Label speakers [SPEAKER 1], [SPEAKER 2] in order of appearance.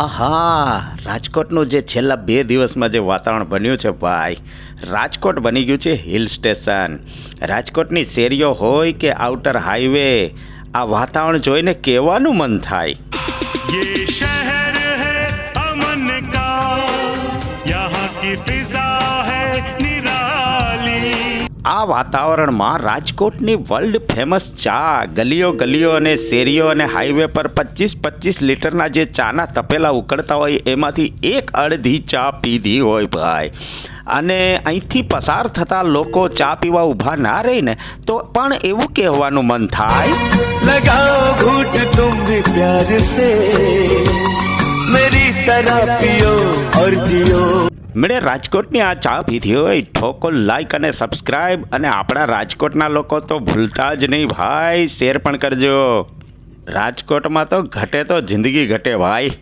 [SPEAKER 1] આહા, રાજકોટનું જે છેલ્લા 2 દિવસમાં જે વાતાવરણ બન્યું છે ભાઈ, રાજકોટ બની ગયું છે હિલ સ્ટેશન. રાજકોટની શેરીઓ હોય કે આઉટર હાઈવે, આ વાતાવરણ જોઈને કહેવાનું મન થાય.
[SPEAKER 2] ये शहर है अमन का, यहाँ की फिजा है निराली.
[SPEAKER 1] આ વાતાવરણમાં રાજકોટની વર્લ્ડ ફેમસ ચા ગલીઓ ગલીઓ અને શેરીઓ અને હાઈવે પર 25-25 લીટરના જે ચાના તપેલા ઉકળતા હોય એમાંથી એક અડધી ચા પીધી હોય ભાઈ. અને અહીંથી પસાર થતા લોકો ચા પીવા ઊભા ના રહીને તો પણ એવું કહેવાનું મન થાય,
[SPEAKER 3] लगाओ घूट तुम भी प्यार से मेरी तरह पियो और जियो.
[SPEAKER 1] મેળે રાજકોટની આ ચા પીધી હોય ઠોકો લાઈક અને સબસ્ક્રાઈબ, અને આપણા રાજકોટના લોકો તો ભૂલતા જ નહીં ભાઈ, શેર પણ કરજો. રાજકોટમાં તો ઘટે તો જિંદગી ઘટે ભાઈ.